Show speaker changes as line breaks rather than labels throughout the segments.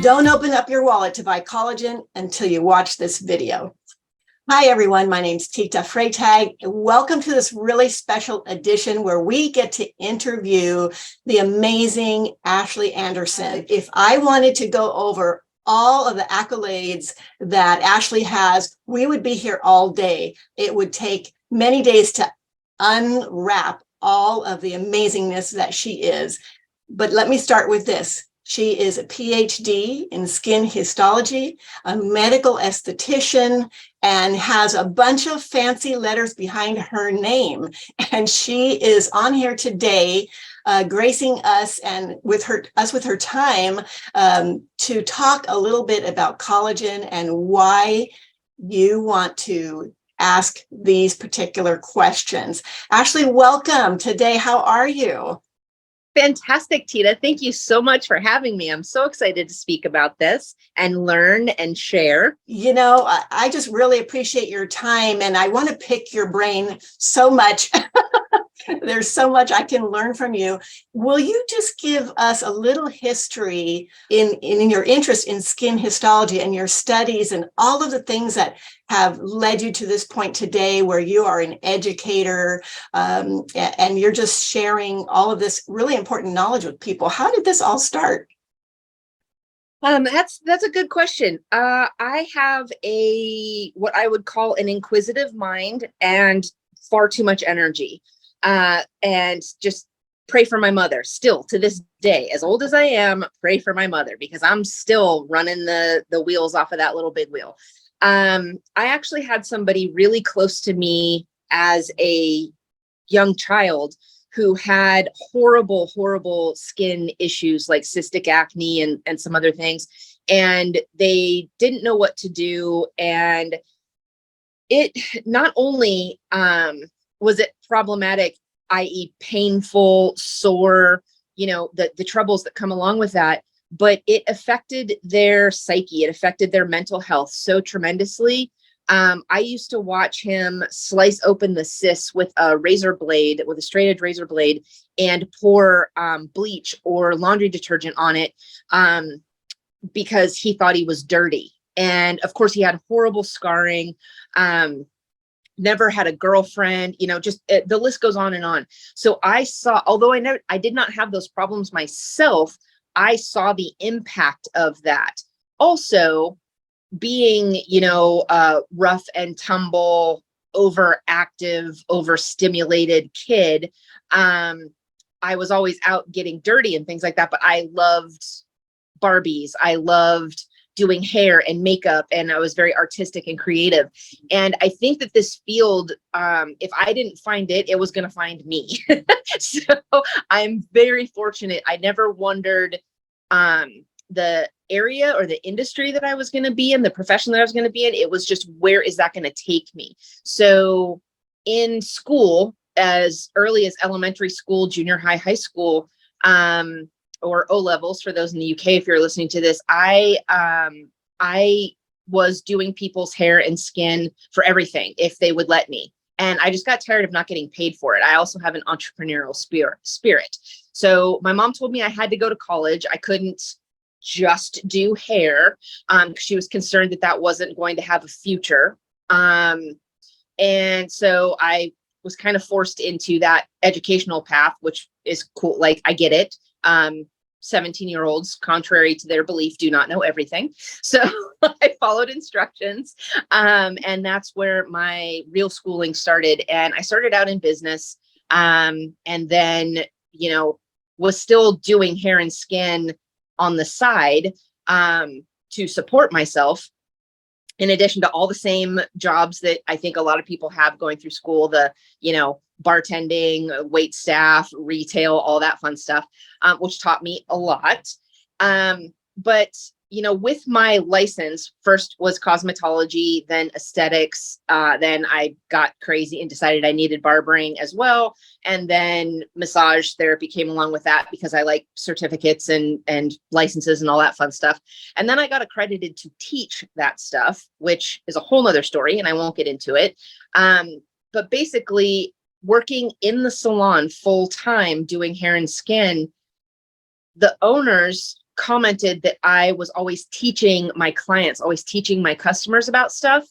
Don't open up your wallet to buy collagen until you watch this video. Hi, everyone. My name's Tita Freytag. Welcome to this really special edition where we get to interview the amazing Ashlee Anderson. If I wanted to go over all of the accolades that Ashlee has, we would be here all day. It would take many days to unwrap all of the amazingness that she is. But let me start with this. She is a PhD in skin histology, a medical esthetician, and has a bunch of fancy letters behind her name. And she is on here today, gracing us and with her time to talk a little bit about collagen and why you want to ask these particular questions. Ashlee, welcome today. How are you?
Fantastic, Tita. Thank you so much for having me. I'm so excited to speak about this and learn and share.
You know, I just really appreciate your time, and I want to pick your brain so much. There's so much I can learn from you. Will you just give us a little history in your interest in skin histology and your studies and all of the things that have led you to this point today where you are an educator and you're just sharing all of this really important knowledge with people? How did this all start?
That's a good question. I have what I would call an inquisitive mind and far too much energy. And just pray for my mother still to this day, as old as I am, pray for my mother because I'm still running the wheels off of that little big wheel. I actually had somebody really close to me as a young child who had horrible skin issues like cystic acne and some other things. And they didn't know what to do. And it not only, was it problematic, i.e. painful, sore, the troubles that come along with that, but it affected their psyche. It affected their mental health so tremendously. I used to watch him slice open the cyst with a straight edge razor blade and pour bleach or laundry detergent on it because he thought he was dirty. And of course he had horrible scarring. Never had a girlfriend, the list goes on and on. So I saw, although I did not have those problems myself, I saw the impact of that. Also being, rough and tumble, overactive, overstimulated kid. I was always out getting dirty and things like that, but I loved Barbies. I loved doing hair and makeup, and I was very artistic and creative. And I think that this field, if I didn't find it, it was going to find me. So I'm very fortunate. I never wondered the area or the industry that I was going to be in, the profession that I was going to be in. It was just, where is that going to take me? So in school, as early as elementary school, junior high, high school, or O levels for those in the UK, if you're listening to this, I was doing people's hair and skin for everything if they would let me. And I just got tired of not getting paid for it. I also have an entrepreneurial spirit. So my mom told me I had to go to college. I couldn't just do hair. She was concerned that wasn't going to have a future. And so I was kind of forced into that educational path, which is cool. Like, I get it. 17-year-olds, contrary to their belief, do not know everything. So I followed instructions. And that's where my real schooling started. And I started out in business. And then, was still doing hair and skin on the side, to support myself, in addition to all the same jobs that I think a lot of people have going through school, bartending, wait staff, retail, all that fun stuff, which taught me a lot. But with my license, first was cosmetology, then aesthetics. Then I got crazy and decided I needed barbering as well. And then massage therapy came along with that because I like certificates and licenses and all that fun stuff. And then I got accredited to teach that stuff, which is a whole nother story, and I won't get into it. But basically, working in the salon full time doing hair and skin, the owners commented that I was always teaching my clients, always teaching my customers about stuff.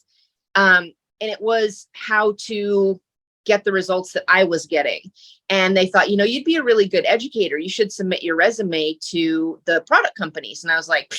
And it was how to get the results that I was getting. And they thought, you'd be a really good educator. You should submit your resume to the product companies. And I was like,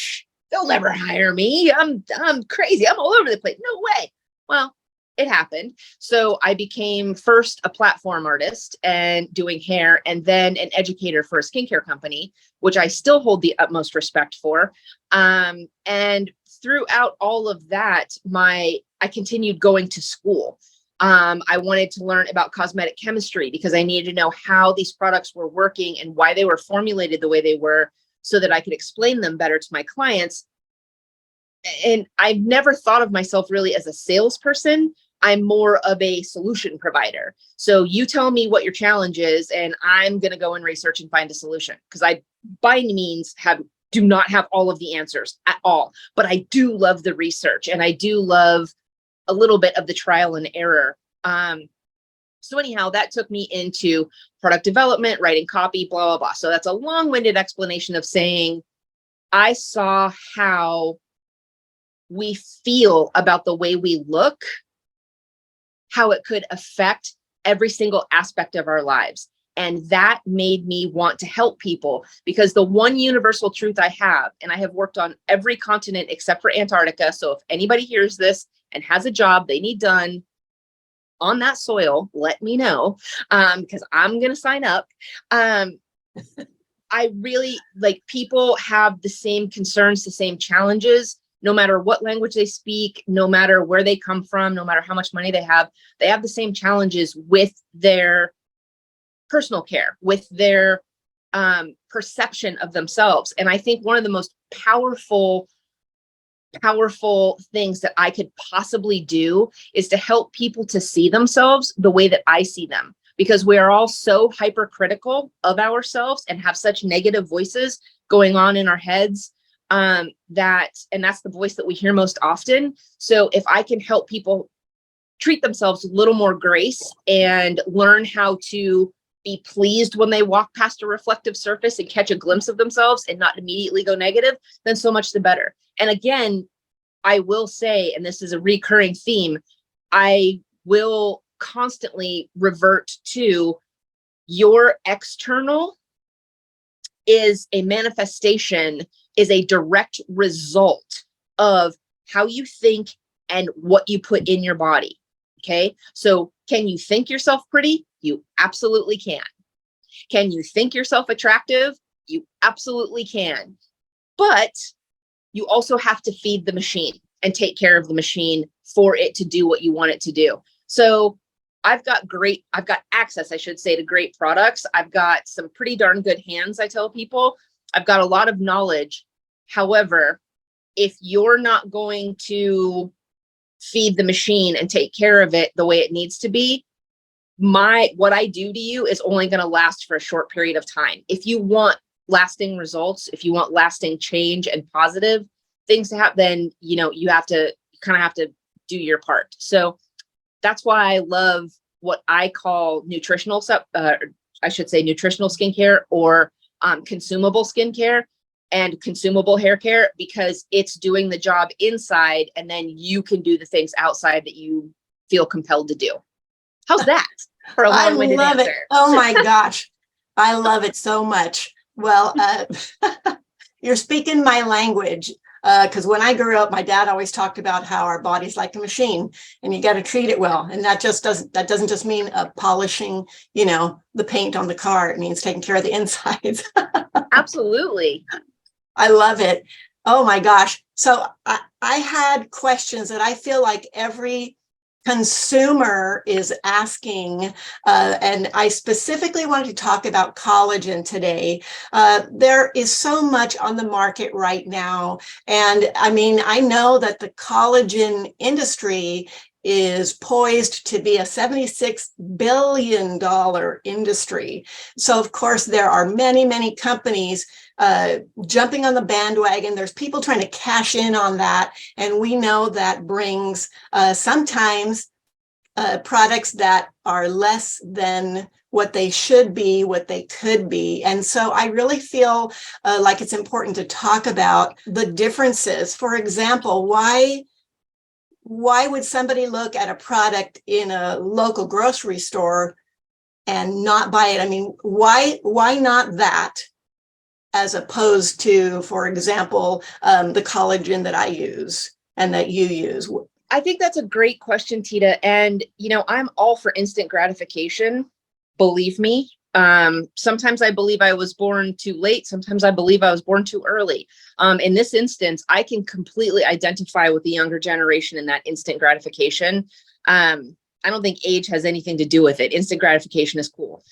they'll never hire me. I'm crazy. I'm all over the place. No way. Well, it happened. So I became first a platform artist and doing hair, and then an educator for a skincare company, which I still hold the utmost respect for. And throughout all of that, I continued going to school. I wanted to learn about cosmetic chemistry because I needed to know how these products were working and why they were formulated the way they were so that I could explain them better to my clients. And I've never thought of myself really as a salesperson. I'm more of a solution provider. So you tell me what your challenge is, and I'm going to go and research and find a solution, because I, by any means, do not have all of the answers at all. But I do love the research, and I do love a little bit of the trial and error. So anyhow, that took me into product development, writing copy, blah, blah, blah. So that's a long-winded explanation of saying I saw how we feel about the way we look, how it could affect every single aspect of our lives. And that made me want to help people, because the one universal truth I have, and I have worked on every continent except for Antarctica. So if anybody hears this and has a job they need done on that soil, let me know, because I'm going to sign up. I really people have the same concerns, the same challenges, no matter what language they speak, no matter where they come from, no matter how much money they have the same challenges with their personal care, with their perception of themselves. And I think one of the most powerful things that I could possibly do is to help people to see themselves the way that I see them, because we are all so hypercritical of ourselves and have such negative voices going on in our heads, and that's the voice that we hear most often. So if I can help people treat themselves with a little more grace and learn how to be pleased when they walk past a reflective surface and catch a glimpse of themselves and not immediately go negative, then so much the better. And again, I will say, and this is a recurring theme, I will constantly revert to your external is a manifestation, is a direct result of how you think and what you put in your body. Okay. So can you think yourself pretty? You absolutely can. Can you think yourself attractive? You absolutely can. But you also have to feed the machine and take care of the machine for it to do what you want it to do. So I've got access, I should say, to great products. I've got some pretty darn good hands, I tell people. I've got a lot of knowledge. However, if you're not going to feed the machine and take care of it the way it needs to be, what I do to you is only going to last for a short period of time. If you want lasting results, if you want lasting change and positive things to happen, then you kind of have to do your part. So that's why I love what I call nutritional skincare, or consumable skincare and consumable hair care, because it's doing the job inside, and then you can do the things outside that you feel compelled to do. How's that for a long-winded answer?
I love it. Oh my gosh. I love it so much. Well, you're speaking my language, because when I grew up, my dad always talked about how our body's like a machine and you got to treat it well. And that doesn't just mean polishing, the paint on the car. It means taking care of the insides.
Absolutely.
I love it. Oh my gosh. So I had questions that I feel like every consumer is asking, and I specifically wanted to talk about collagen today. There is so much on the market right now, and I know that the collagen industry is poised to be a $76 billion industry. So of course there are many, many companies jumping on the bandwagon. There's people trying to cash in on that. And we know that brings sometimes products that are less than what they should be, what they could be. And so I really feel like it's important to talk about the differences. For example, why would somebody look at a product in a local grocery store and not buy it? I mean, why not that, as opposed to, for example, the collagen that I use and that you use?
I think that's a great question, Tita. And, I'm all for instant gratification. Believe me. Sometimes I believe I was born too late. Sometimes I believe I was born too early. In this instance, I can completely identify with the younger generation in that instant gratification. I don't think age has anything to do with it. Instant gratification is cool.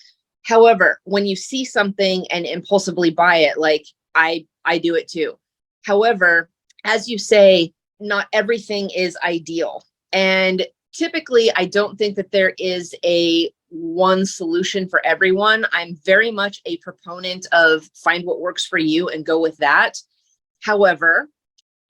However, when you see something and impulsively buy it, like I do it too. However, as you say, not everything is ideal. And typically, I don't think that there is a one solution for everyone. I'm very much a proponent of find what works for you and go with that. However,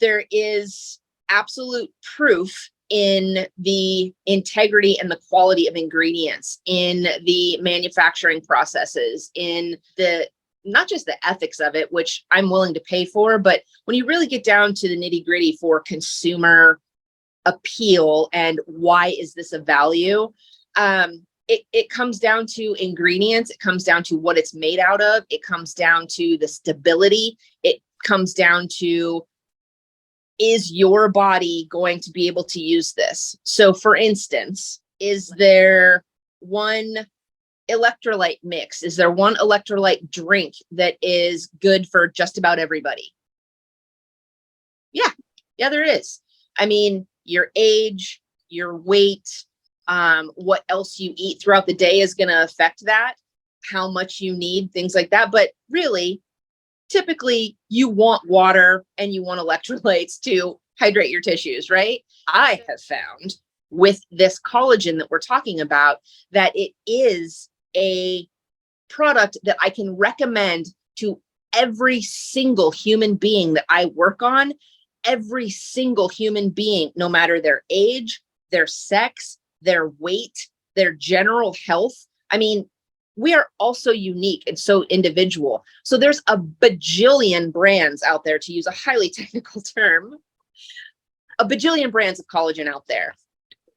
there is absolute proof in the integrity and the quality of ingredients, in the manufacturing processes, in the not just the ethics of it, which I'm willing to pay for, but when you really get down to the nitty gritty for consumer appeal and why is this a value, it comes down to ingredients. It comes down to what it's made out of. It comes down to the stability. It comes down to, is your body going to be able to use this? So for instance, is there one electrolyte mix? Is there one electrolyte drink that is good for just about everybody? Yeah, there is. I mean, your age, your weight, what else you eat throughout the day is going to affect that, how much you need, things like that. But really, typically you want water and you want electrolytes to hydrate your tissues, right? I have found with this collagen that we're talking about that it is a product that I can recommend to every single human being that I work on, every single human being, no matter their age, their sex, their weight, their general health. I mean, we are also unique and so individual. So there's a bajillion brands out there, to use a highly technical term, a bajillion brands of collagen out there.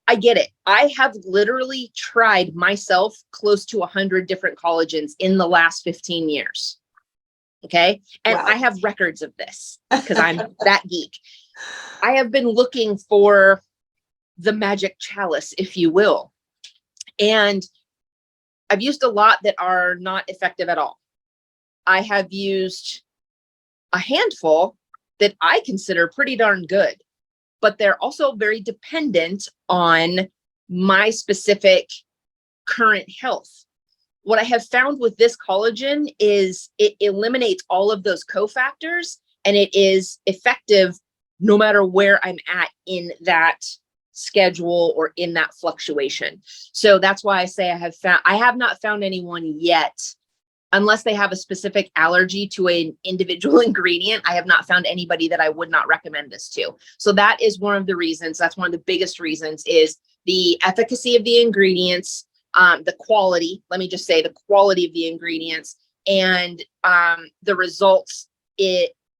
I get it. I have literally tried myself close to 100 different collagens in the last 15 years. Okay. And
Wow.
I have records of this because I'm that geek. I have been looking for the magic chalice, if you will. And I've used a lot that are not effective at all. I have used a handful that I consider pretty darn good, but they're also very dependent on my specific current health. What I have found with this collagen is it eliminates all of those cofactors, and it is effective no matter where I'm at in that schedule or in that fluctuation. So that's why I say I have not found anyone yet, unless they have a specific allergy to an individual ingredient. I have not found anybody that I would not recommend this to. So that is one of the reasons. That's one of the biggest reasons, is the efficacy of the ingredients, the quality, let me just say the quality of the ingredients, and the results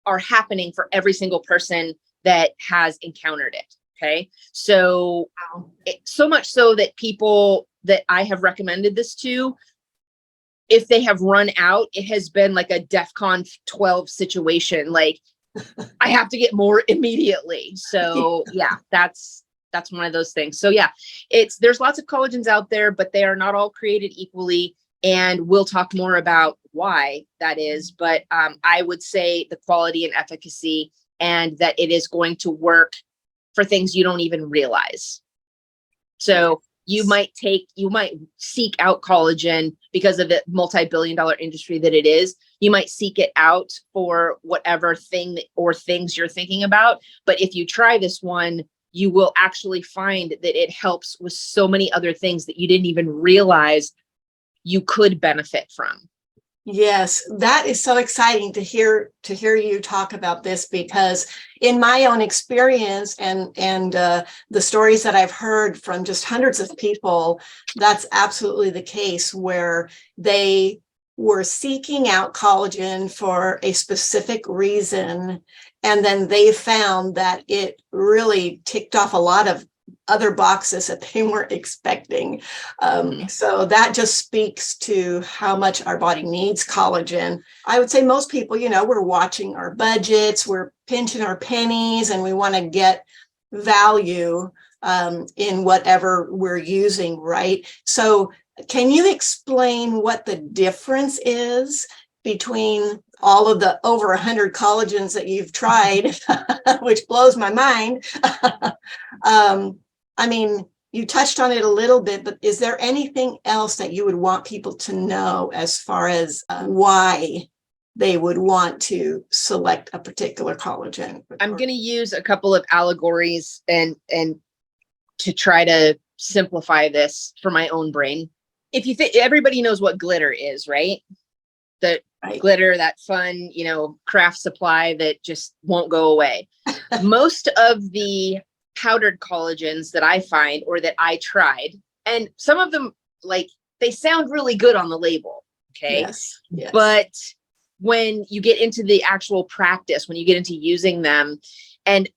are happening for every single person that has encountered it. Okay. So, so much so that people that I have recommended this to, if they have run out, it has been like a DEFCON 12 situation. Like, I have to get more immediately. So yeah, that's one of those things. So yeah, there's lots of collagens out there, but they are not all created equally. And we'll talk more about why that is. But I would say the quality and efficacy, and that it is going to work for things you don't even realize. So you might seek out collagen because of the multi-billion-dollar industry that it is. You might seek it out for whatever thing or things you're thinking about. But if you try this one, you will actually find that it helps with so many other things that you didn't even realize you could benefit from.
Yes, that is so exciting to hear you talk about this, because in my own experience and the stories that I've heard from just hundreds of people, that's absolutely the case, where they were seeking out collagen for a specific reason, and then they found that it really ticked off a lot of other boxes that they weren't expecting. So that just speaks to how much our body needs collagen. I would say most people, we're watching our budgets, we're pinching our pennies, and we want to get value in whatever we're using, right? So can you explain what the difference is between all of the over 100 collagens that you've tried, which blows my mind? I mean, you touched on it a little bit, but is there anything else that you would want people to know as far as why they would want to select a particular collagen?
I'm going to use a couple of allegories and to try to simplify this for my own brain. If you think, everybody knows what glitter is, right? The
Right.
Glitter, that fun, craft supply that just won't go away. Most of the powdered collagens that I find or that I tried, and some of them, like, they sound really good on the label. Okay.
Yes. Yes.
But when you get into the actual practice, when you get into using them, and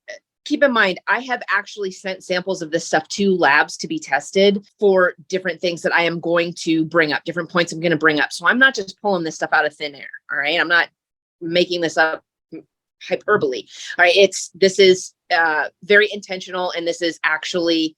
keep in mind, I have actually sent samples of this stuff to labs to be tested for different things that I am going to bring up, different points I'm going to bring up. So I'm not just pulling this stuff out of thin air. All right. I'm not making this up hyperbole. All right. This is very intentional. And this is actually,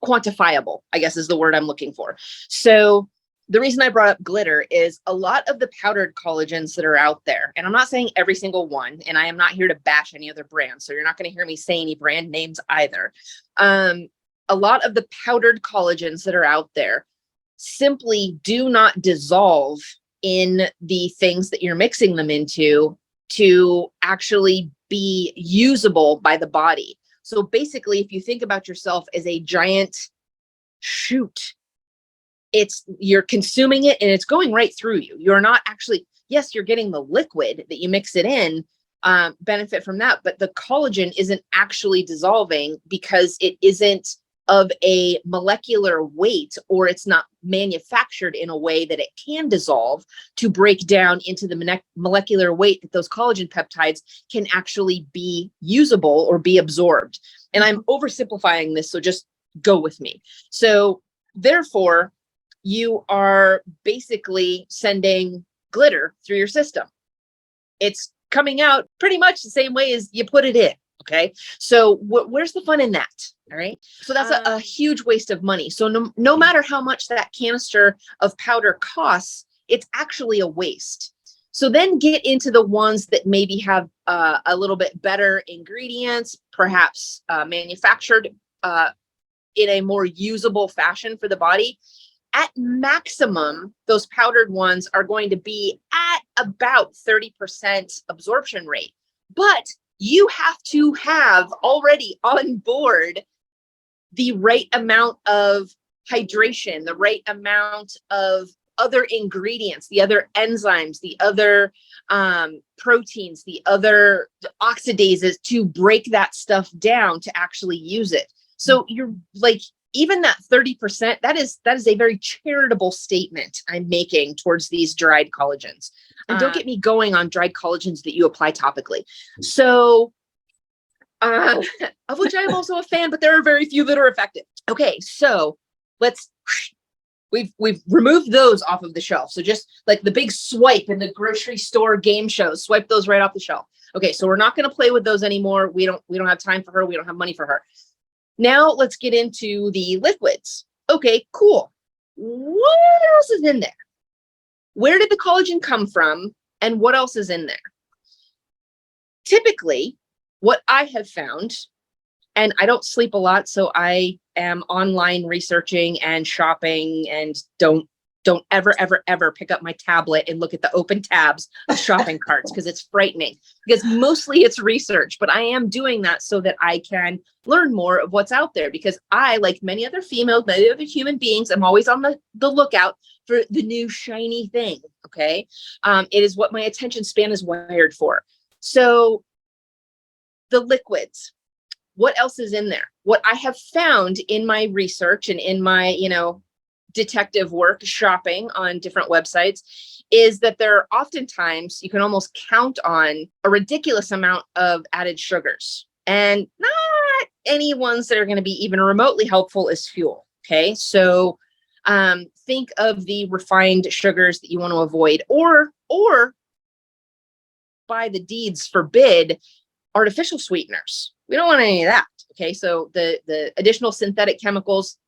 quantifiable, I guess is the word I'm looking for. So the reason I brought up glitter is a lot of the powdered collagens that are out there, and I'm not saying every single one, and I am not here to bash any other brand, so you're not going to hear me say any brand names either. A lot of the powdered collagens that are out there simply do not dissolve in the things that you're mixing them into to actually be usable by the body. So basically, if you think about yourself as a giant shoot, you're consuming it and it's going right through you. You're not actually, yes, you're getting the liquid that you mix it in, benefit from that, but the collagen isn't actually dissolving because it isn't of a molecular weight, or it's not manufactured in a way that it can dissolve to break down into the molecular weight that those collagen peptides can actually be usable or be absorbed. And I'm oversimplifying this, so just go with me. So therefore, you are basically sending glitter through your system. It's coming out pretty much the same way as you put it in. Okay. So where's the fun in that? All right. So that's a huge waste of money. So no matter how much that canister of powder costs, it's actually a waste. So then get into the ones that maybe have a little bit better ingredients, perhaps manufactured in a more usable fashion for the body. At maximum, those powdered ones are going to be at about 30% absorption rate. But you have to have already on board the right amount of hydration, the right amount of other ingredients, the other enzymes, the other proteins, the other oxidases to break that stuff down to actually use it. So you're like, even that 30%, that is a very charitable statement I'm making towards these dried collagens. And don't get me going on dried collagens that you apply topically. So, of which I'm also a fan, but there are very few that are effective. Okay, so we've removed those off of the shelf. So just like the big swipe in the grocery store game shows, swipe those right off the shelf. Okay, so we're not going to play with those anymore. We don't have time for her. We don't have money for her. Now let's get into the liquids. Okay, cool. What else is in there? Where did the collagen come from? And what else is in there? Typically, what I have found, and I don't sleep a lot, so I am online researching and shopping and don't don't ever, ever, ever pick up my tablet and look at the open tabs of shopping carts because it's frightening. Because mostly it's research, but I am doing that so that I can learn more of what's out there. Because I, like many other females, many other human beings, I'm always on the lookout for the new shiny thing. Okay. It is what my attention span is wired for. So the liquids, what else is in there? What I have found in my research and in my, detective work shopping on different websites is that there are oftentimes, you can almost count on a ridiculous amount of added sugars, and not any ones that are going to be even remotely helpful as fuel. Okay. So think of the refined sugars that you want to avoid, or by the deeds forbid, artificial sweeteners. We don't want any of that. Okay. So the additional synthetic chemicals,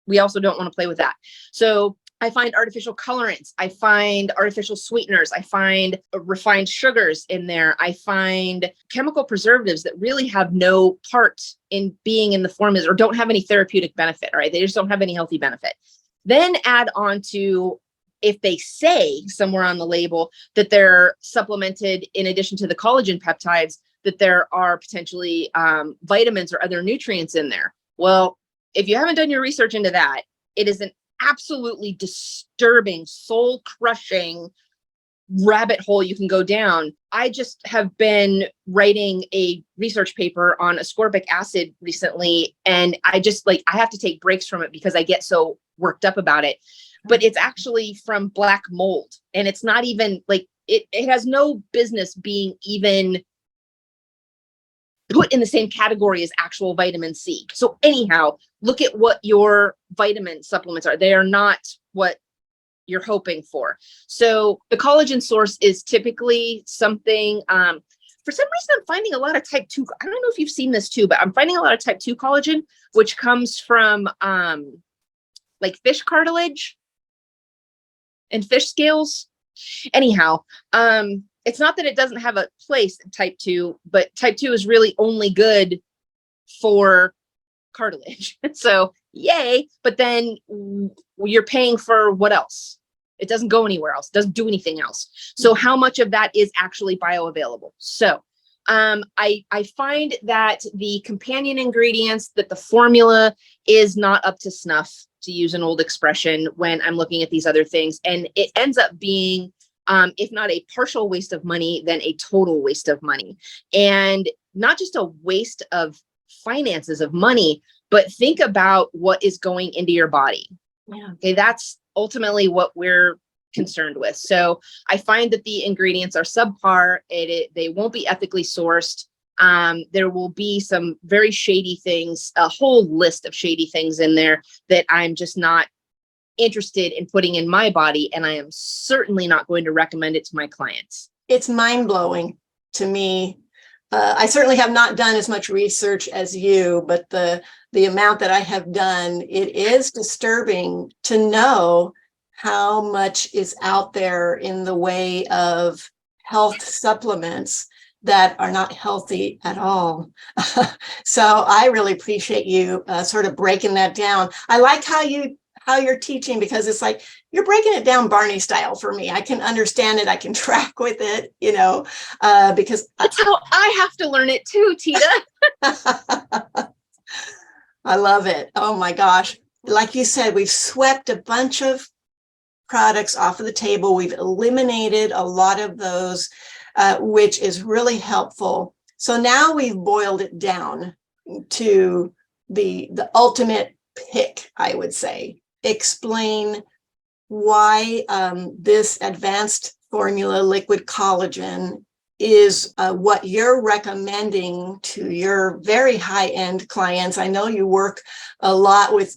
we also don't want to play with that. So I find artificial colorants, I find artificial sweeteners, I find refined sugars in there. I find chemical preservatives that really have no part in being in the formulas or don't have any therapeutic benefit. All right. They just don't have any healthy benefit. Then add on to, if they say somewhere on the label that they're supplemented in addition to the collagen peptides, that there are potentially vitamins or other nutrients in there. Well, if you haven't done your research into that, it is an absolutely disturbing, soul-crushing rabbit hole you can go down. I just have been writing a research paper on ascorbic acid recently, and I have to take breaks from it because I get so worked up about it. But it's actually from black mold, and it's not even it has no business being even put in the same category as actual vitamin C. So anyhow, look at what your vitamin supplements are. They are not what you're hoping for. So the collagen source is typically something, for some reason, I'm finding a lot of type 2. I don't know if you've seen this too, but I'm finding a lot of type 2 collagen, which comes from like fish cartilage and fish scales. Anyhow, it's not that it doesn't have a place in type 2, but type 2 is really only good for cartilage. So yay, but then you're paying for what else? It doesn't go anywhere else, doesn't do anything else. So how much of that is actually bioavailable? So I find that the companion ingredients, that the formula is not up to snuff, to use an old expression, when I'm looking at these other things. And it ends up being, if not a partial waste of money, then a total waste of money. And not just a waste of finances, of money, but think about what is going into your body. Yeah. Okay, that's ultimately what we're concerned with. So I find that the ingredients are subpar. They won't be ethically sourced. There will be some very shady things, a whole list of shady things in there that I'm just not interested in putting in my body, and I am certainly not going to recommend it to my clients.
It's mind-blowing to me. I certainly have not done as much research as you, but the amount that I have done, it is disturbing to know how much is out there in the way of health supplements that are not healthy at all. So I really appreciate you sort of breaking that down. I like how you're teaching, because it's like you're breaking it down Barney style for me. I can understand it. I can track with it, because
that's how I have to learn it too, Tita.
I love it. Oh my gosh. Like you said, we've swept a bunch of products off of the table. We've eliminated a lot of those, which is really helpful. So now we've boiled it down to the ultimate pick, I would say. Explain why this advanced formula liquid collagen is what you're recommending to your very high-end clients. I know you work a lot with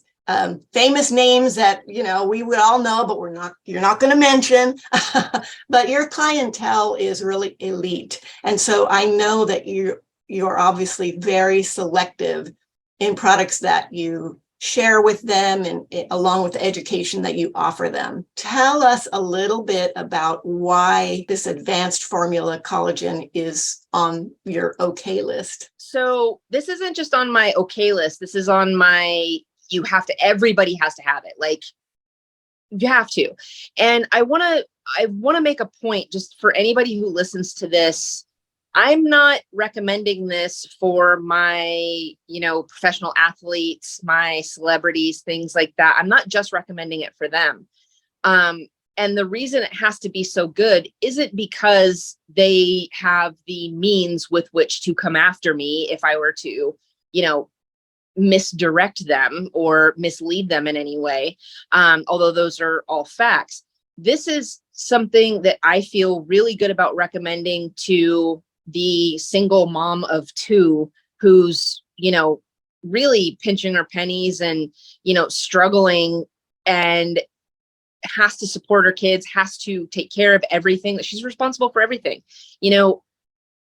famous names that we would all know, but you're not going to mention. But your clientele is really elite, and so I know that you're obviously very selective in products that you share with them, and along with the education that you offer them. Tell us a little bit about why this advanced formula collagen is on your okay list.
So this isn't just on my okay list. This is on my, everybody has to have it. Like, You have to. And I want to make a point just for anybody who listens to this. I'm not recommending this for my, professional athletes, my celebrities, things like that. I'm not just recommending it for them. And the reason it has to be so good isn't because they have the means with which to come after me if I were to, misdirect them or mislead them in any way. Although those are all facts. This is something that I feel really good about recommending to the single mom of two who's, really pinching her pennies and, struggling and has to support her kids, has to take care of everything, that she's responsible for everything.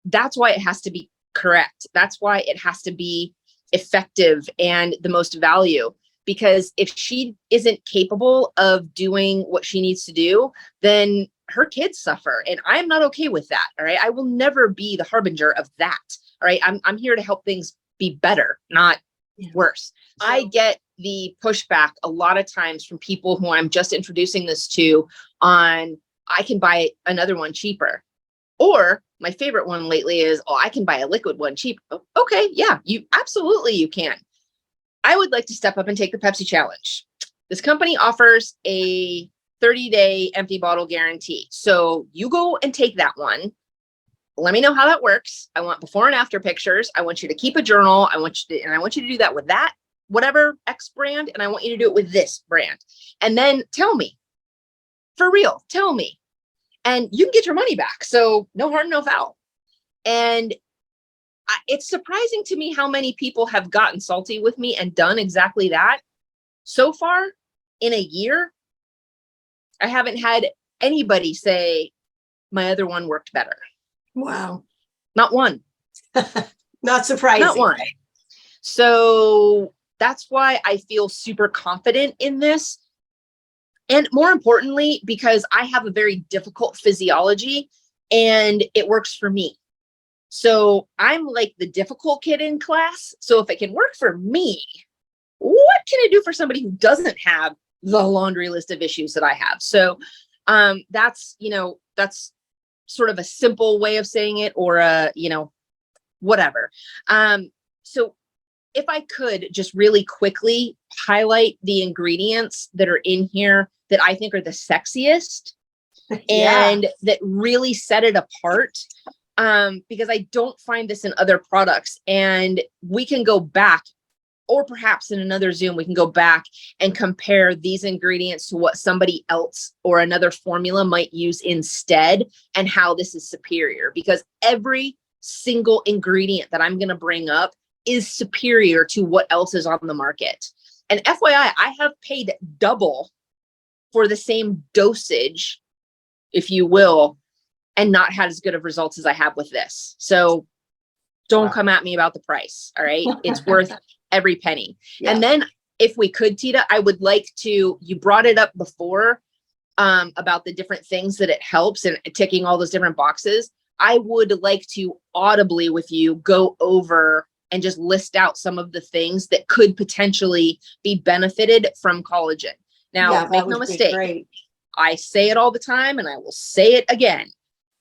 That's why it has to be correct. That's why it has to be effective and the most value. Because if she isn't capable of doing what she needs to do, then her kids suffer. And I'm not okay with that. All right. I will never be the harbinger of that. All right. I'm here to help things be better, not worse. So, I get the pushback a lot of times from people who I'm just introducing this to on, I can buy another one cheaper. Or my favorite one lately is, I can buy a liquid one cheap. Okay. Yeah, you can. I would like to step up and take the Pepsi challenge. This company offers a 30-day empty bottle guarantee. So you go and take that one. Let me know how that works. I want before and after pictures. I want you to keep a journal. I want you to do that with that, whatever X brand. And I want you to do it with this brand. And then tell me, for real, tell me. And you can get your money back. So no harm, no foul. And it's surprising to me how many people have gotten salty with me and done exactly that. So far in a year, I haven't had anybody say my other one worked better.
Wow.
Not one.
Not surprising.
Not one. So that's why I feel super confident in this. And more importantly, because I have a very difficult physiology and it works for me. So I'm like the difficult kid in class. So if it can work for me, what can it do for somebody who doesn't have the laundry list of issues that I have? So that's sort of a simple way of saying it, or whatever. So if I could just really quickly highlight the ingredients that are in here that I think are the sexiest and that really set it apart. Because I don't find this in other products, and we can go back, or perhaps in another Zoom, we can go back and compare these ingredients to what somebody else or another formula might use instead, and how this is superior, because every single ingredient that I'm going to bring up is superior to what else is on the market. And FYI, I have paid double for the same dosage, if you will, and not had as good of results as I have with this. So don't come at me about the price. All right. It's worth every penny. Yeah. And then if we could, Tita, I would like to, you brought it up before about the different things that it helps and ticking all those different boxes. I would like to audibly with you go over and just list out some of the things that could potentially be benefited from collagen. Now, make no mistake, I say it all the time and I will say it again.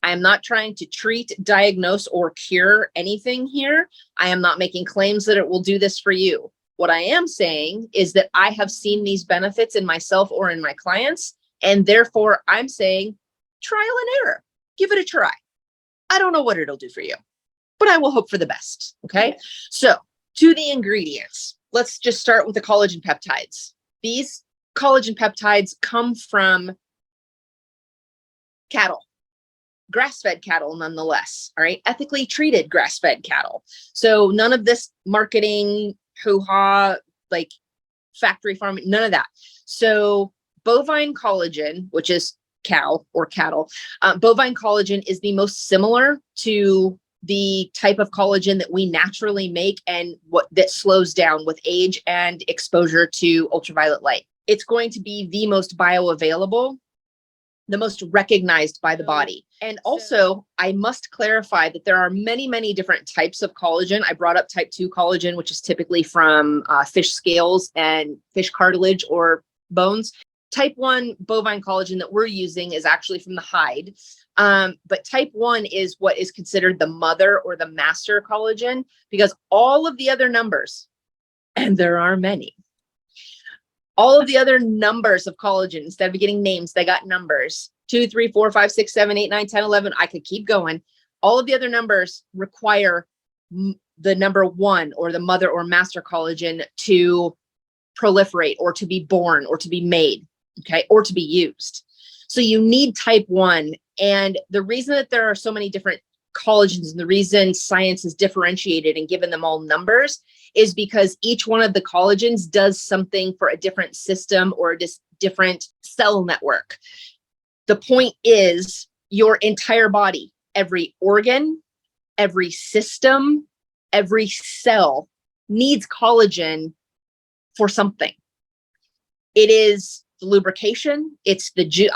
I am not trying to treat, diagnose, or cure anything here. I am not making claims that it will do this for you. What I am saying is that I have seen these benefits in myself or in my clients, and therefore I'm saying trial and error. Give it a try. I don't know what it'll do for you, but I will hope for the best. Okay. So to the ingredients, let's just start with the collagen peptides. These collagen peptides come from cattle. Grass-fed cattle, nonetheless. All right. Ethically treated grass-fed cattle. So none of this marketing hoo-ha, like factory farming, none of that. So bovine collagen, which is cow or cattle, bovine collagen is the most similar to the type of collagen that we naturally make and what that slows down with age and exposure to ultraviolet light. It's going to be the most bioavailable, the most recognized by the body. And also, I must clarify that there are many, many different types of collagen. I brought up type 2 collagen, which is typically from fish scales and fish cartilage or bones. type 1 bovine collagen that we're using is actually from the hide. But type 1 is what is considered the mother or the master collagen, because all of the other numbers, and there are many, all of the other numbers of collagen, instead of getting names, they got numbers 2, 3, 4, 5, 6, 7, 8, 9, 10, 11. I could keep going. All of the other numbers require the number 1 or the mother or master collagen to proliferate or to be born or to be made, okay, or to be used. So you need type 1. And the reason that there are so many different collagens and the reason science has differentiated and given them all numbers is because each one of the collagens does something for a different system or a different cell network. The point is your entire body, every organ, every system, every cell needs collagen for something. It is the lubrication. It's the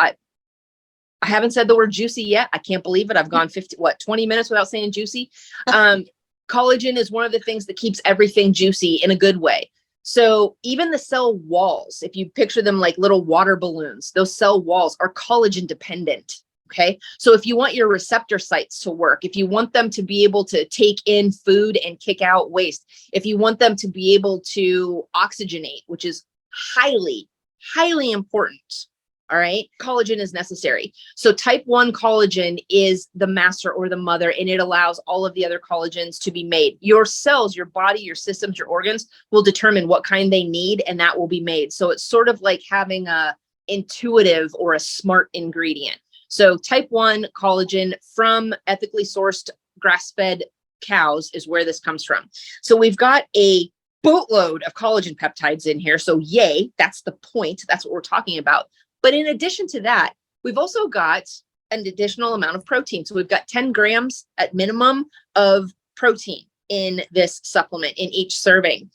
I haven't said the word juicy yet. I can't believe it. I've gone 20 minutes without saying juicy. Collagen is one of the things that keeps everything juicy in a good way. So even the cell walls, if you picture them like little water balloons, those cell walls are collagen dependent. Okay. So if you want your receptor sites to work, if you want them to be able to take in food and kick out waste, if you want them to be able to oxygenate, which is highly, highly important. All right. Collagen is necessary. So type 1 collagen is the master or the mother, and it allows all of the other collagens to be made. Your cells, your body, your systems, your organs will determine what kind they need, and that will be made. So it's sort of like having a intuitive or a smart ingredient. So type 1 collagen from ethically sourced grass-fed cows is where this comes from. So we've got a boatload of collagen peptides in here. So yay, that's the point. That's what we're talking about. But in addition to that, we've also got an additional amount of protein. So we've got 10 grams at minimum of protein in this supplement in each serving.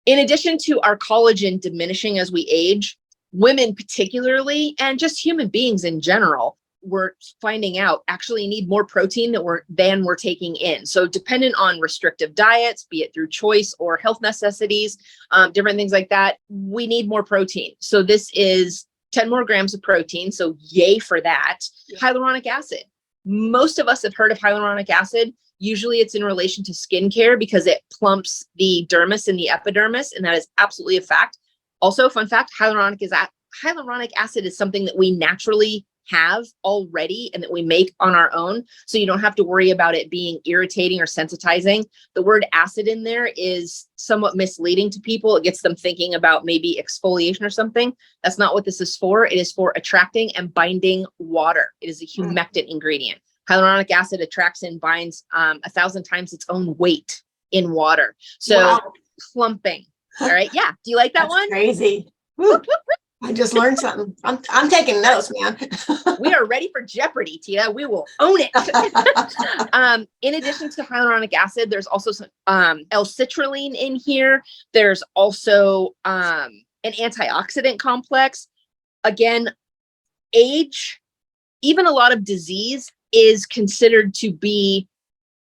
In addition to our collagen diminishing as we age, women particularly, and just human beings in general, we're finding out actually need more protein than we're taking in. So dependent on restrictive diets, be it through choice or health necessities, different things like that, we need more protein. So this is 10 more grams of protein. So yay for that. Hyaluronic acid. Most of us have heard of hyaluronic acid. Usually it's in relation to skincare because it plumps the dermis and the epidermis. And that is absolutely a fact. Also, fun fact, hyaluronic acid is something that we naturally have already and that we make on our own. So you don't have to worry about it being irritating or sensitizing. The word acid in there is somewhat misleading to people. It gets them thinking about maybe exfoliation or something. That's not what this is for. It is for attracting and binding water. It is a humectant ingredient. Hyaluronic acid attracts and binds 1,000 times its own weight in water. So wow. Clumping. All right. Yeah. Do you like that one?
Crazy. I just learned something. I'm taking notes, man.
We are ready for Jeopardy, Tia. We will own it. In addition to hyaluronic acid, there's also some L-citrulline in here. There's also an antioxidant complex. Again, age, even a lot of disease is considered to be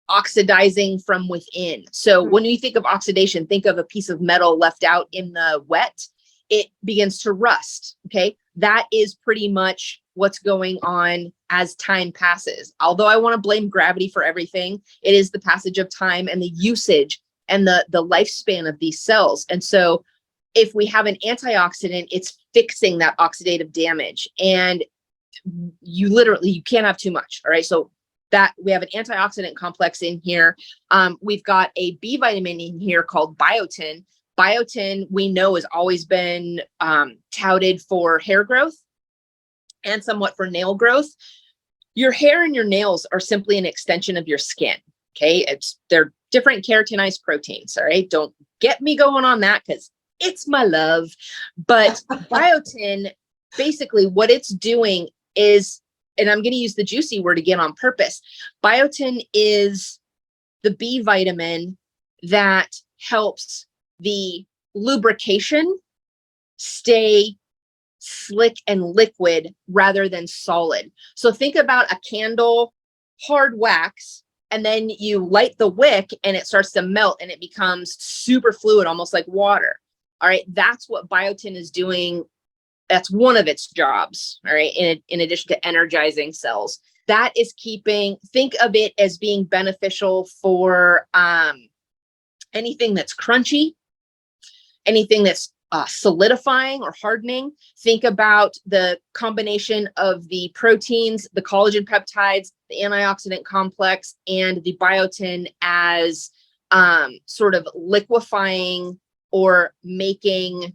oxidizing from within. So when you think of oxidation, think of a piece of metal left out in the wet. It begins to rust. Okay. That is pretty much what's going on as time passes. Although I want to blame gravity for everything, it is the passage of time and the usage and the lifespan of these cells. And so if we have an antioxidant, it's fixing that oxidative damage. And you can't have too much. All right. So that we have an antioxidant complex in here. We've got a B vitamin in here called biotin. Biotin, we know, has always been touted for hair growth and somewhat for nail growth. Your hair and your nails are simply an extension of your skin. Okay. They're different keratinized proteins. All right. Don't get me going on that because it's my love. But biotin, basically what it's doing is, and I'm going to use the juicy word again on purpose. Biotin is the B vitamin that helps the lubrication stay slick and liquid rather than solid. So think about a candle, hard wax, and then you light the wick and it starts to melt and it becomes super fluid, almost like water. All right. That's what biotin is doing that's one of its jobs, all right, in addition to energizing cells. That is think of it as being beneficial for anything that's crunchy, anything that's solidifying or hardening. Think about the combination of the proteins, the collagen peptides, the antioxidant complex, and the biotin as sort of liquefying or making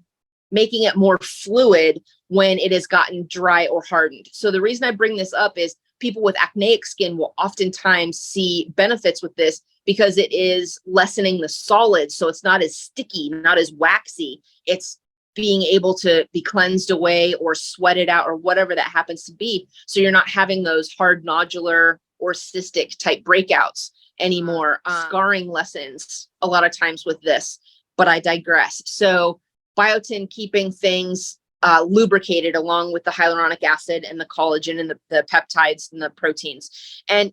it more fluid when it has gotten dry or hardened. So the reason I bring this up is people with acneic skin will oftentimes see benefits with this because it is lessening the solids. So it's not as sticky, not as waxy. It's being able to be cleansed away or sweated out or whatever that happens to be. So you're not having those hard nodular or cystic type breakouts anymore. Scarring lessens a lot of times with this, but I digress. So biotin keeping things lubricated along with the hyaluronic acid and the collagen and the peptides and the proteins. And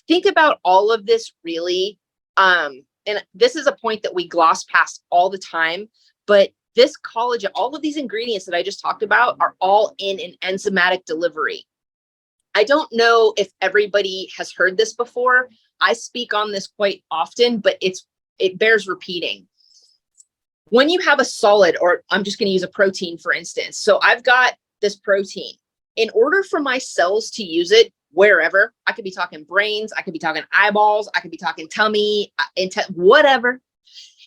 think about all of this really. And this is a point that we gloss past all the time, but this collagen, all of these ingredients that I just talked about are all in an enzymatic delivery. I don't know if everybody has heard this before. I speak on this quite often, but it bears repeating. When you have a solid, or I'm just going to use a protein, for instance. So I've got this protein. In order for my cells to use it wherever, I could be talking brains, I could be talking eyeballs, I could be talking tummy, whatever.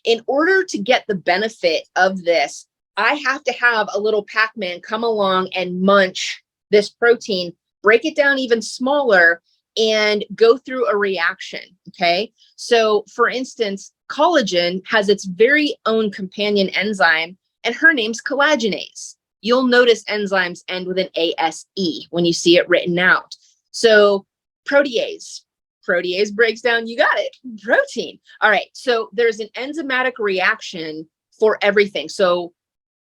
In order to get the benefit of this, I have to have a little Pac-Man come along and munch this protein, break it down even smaller, and go through a reaction. Okay. So for instance, collagen has its very own companion enzyme, and her name's collagenase. You'll notice enzymes end with an ASE when you see it written out. So protease breaks down, you got it, protein. All right. So there's an enzymatic reaction for everything. So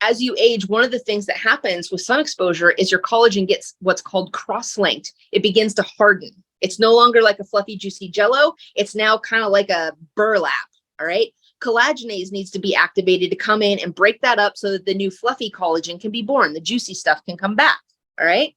as you age, one of the things that happens with sun exposure is your collagen gets what's called cross-linked. It begins to harden. It's no longer like a fluffy, juicy jello. It's now kind of like a burlap. All right. Collagenase needs to be activated to come in and break that up so that the new fluffy collagen can be born. The juicy stuff can come back. All right.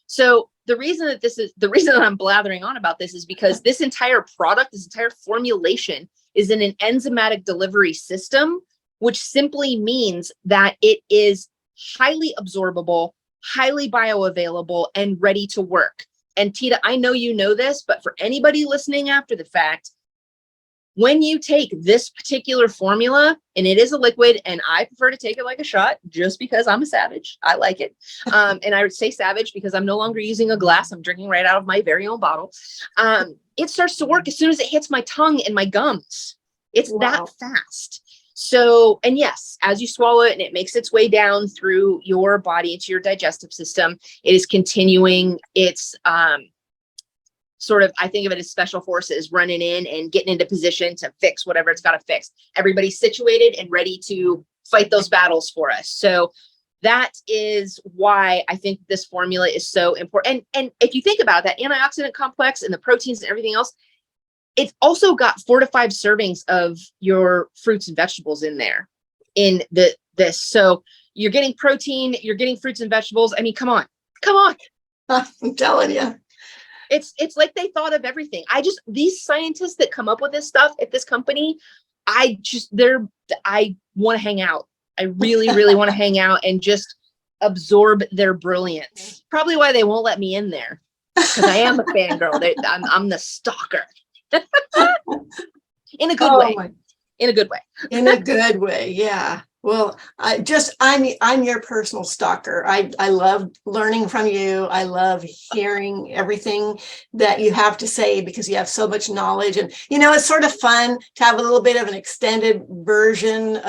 So the reason that I'm blathering on about this is because this entire product, this entire formulation is in an enzymatic delivery system, which simply means that it is highly absorbable, highly bioavailable, and ready to work. And Tita, I know you know this, but for anybody listening after the fact, when you take this particular formula, and it is a liquid, and I prefer to take it like a shot just because I'm a savage. I like it. And I would say savage because I'm no longer using a glass. I'm drinking right out of my very own bottle. It starts to work as soon as it hits my tongue and my gums. It's that fast. So, and yes, as you swallow it and it makes its way down through your body into your digestive system, it is continuing its sort of, I think of it as special forces running in and getting into position to fix whatever it's got to fix. Everybody's situated and ready to fight those battles for us. So that is why I think this formula is so important. And if you think about that antioxidant complex and the proteins and everything else, it's also got 4 to 5 servings of your fruits and vegetables in there in this. So you're getting protein, you're getting fruits and vegetables. I mean, come on.
I'm telling you.
It's like they thought of everything. These scientists that come up with this stuff at this company, I want to hang out. I really, really want to hang out and just absorb their brilliance. Probably why they won't let me in there, because I am a fangirl. I'm the stalker. In a good way. In a good way.
In a good way. Yeah. Well, I'm your personal stalker. I love learning from you. I love hearing everything that you have to say because you have so much knowledge. And, it's sort of fun to have a little bit of an extended version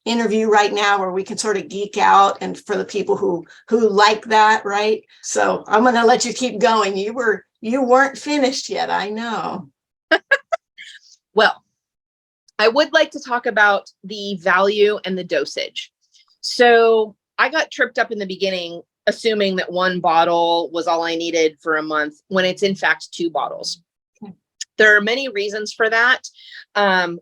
interview right now where we can sort of geek out, and for the people who like that, right? So I'm going to let you keep going. You weren't finished yet. I know.
Well, I would like to talk about the value and the dosage. So I got tripped up in the beginning, assuming that 1 bottle was all I needed for a month, when it's in fact 2 bottles. Okay. There are many reasons for that.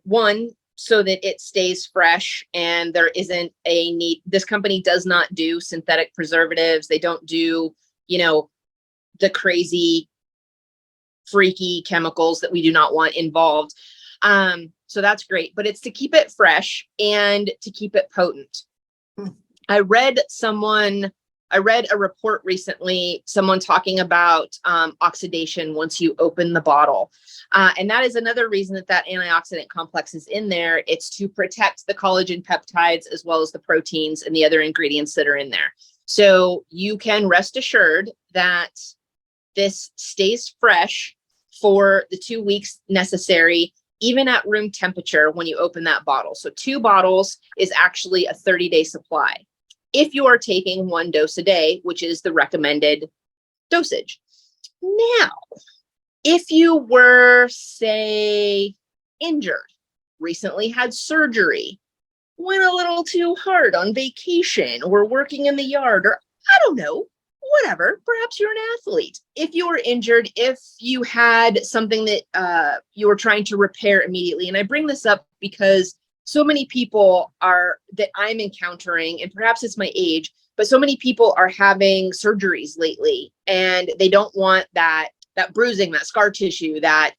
One, so that it stays fresh and there isn't a need. This company does not do synthetic preservatives. They don't do, the crazy, freaky chemicals that we do not want involved. So that's great, but it's to keep it fresh and to keep it potent. I read a report recently, someone talking about oxidation once you open the bottle. And that is another reason that antioxidant complex is in there. It's to protect the collagen peptides as well as the proteins and the other ingredients that are in there. So you can rest assured that this stays fresh for the 2 weeks necessary, even at room temperature when you open that bottle. So 2 bottles is actually a 30-day supply if you are taking 1 dose a day, which is the recommended dosage. Now, if you were, say, injured, recently had surgery, went a little too hard on vacation or working in the yard, or I don't know, whatever, perhaps you're an athlete. If you were injured, if you had something that you were trying to repair immediately, and I bring this up because so many people that I'm encountering, and perhaps it's my age, but so many people are having surgeries lately, and they don't want that bruising, that scar tissue, that,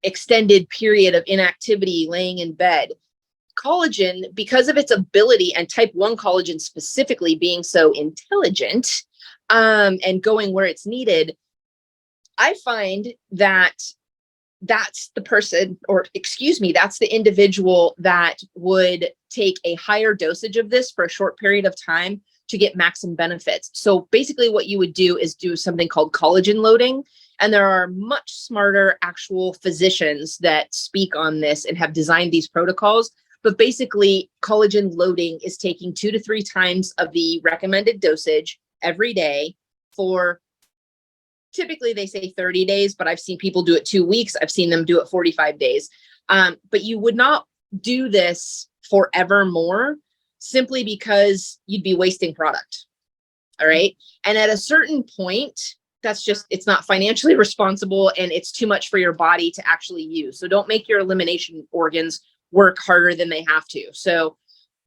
extended period of inactivity laying in bed. Collagen, because of its ability, and type 1 collagen specifically being so intelligent and going where it's needed, I find that that's the person, or excuse me, that's the individual that would take a higher dosage of this for a short period of time to get maximum benefits. So basically what you would do is do something called collagen loading. And there are much smarter actual physicians that speak on this and have designed these protocols. But basically, collagen loading is taking 2 to 3 times of the recommended dosage every day for, typically they say 30 days, but I've seen people do it 2 weeks. I've seen them do it 45 days. But you would not do this forevermore, simply because you'd be wasting product. All right. And at a certain point, it's not financially responsible, and it's too much for your body to actually use. So don't make your elimination organs work harder than they have to. So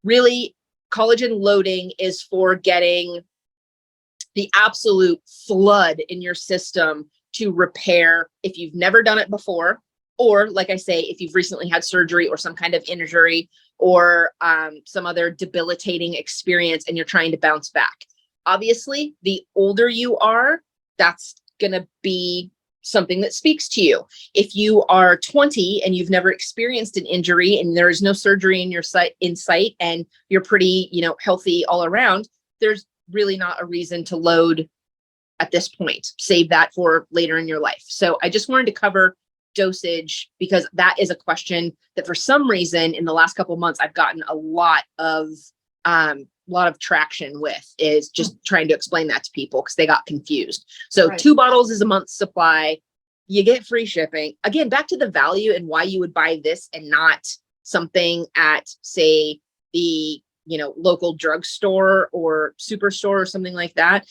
really, collagen loading is for getting the absolute flood in your system to repair if you've never done it before, or like I say, if you've recently had surgery or some kind of injury or some other debilitating experience and you're trying to bounce back. Obviously, the older you are, that's going to be something that speaks to you. If you are 20 and you've never experienced an injury and there is no surgery in sight and you're pretty, healthy all around, there's really not a reason to load at this point. Save that for later in your life. So I just wanted to cover dosage because that is a question that for some reason in the last couple of months I've gotten a lot of traction with, is just trying to explain that to people because they got confused. So right. 2 bottles is a month's supply. You get free shipping. Again, back to the value and why you would buy this and not something at, say, the local drugstore or superstore or something like that.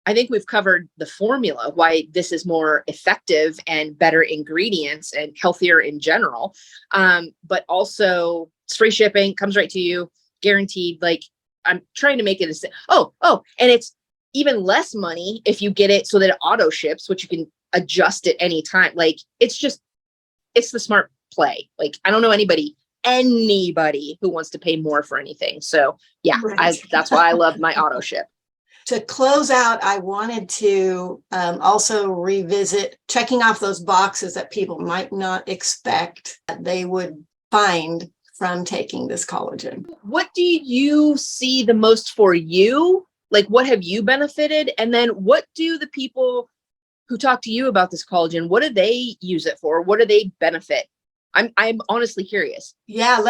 I think we've covered the formula, why this is more effective and better ingredients and healthier in general. But also it's free shipping, comes right to you, guaranteed. Like, I'm trying to make it and it's even less money if you get it so that it auto ships, which you can adjust at any time. Like, it's the smart play. Like, I don't know anybody who wants to pay more for anything. So yeah, right. That's why I love my auto ship.
To close out, I wanted to also revisit checking off those boxes that people might not expect that they would find from taking this collagen.
What do you see the most for you? Like, what have you benefited? And then what do the people who talk to you about this collagen, what do they use it for? What do they benefit? I'm honestly curious.
Yeah,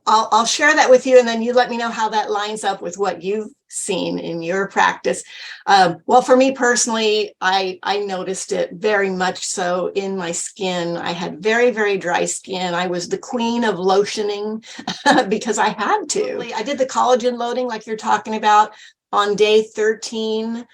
I'll share that with you, and then you let me know how that lines up with what you've seen in your practice. Well, for me personally, I noticed it very much so in my skin. I had very, very dry skin. I was the queen of lotioning because I had to. I did the collagen loading like you're talking about on day 13.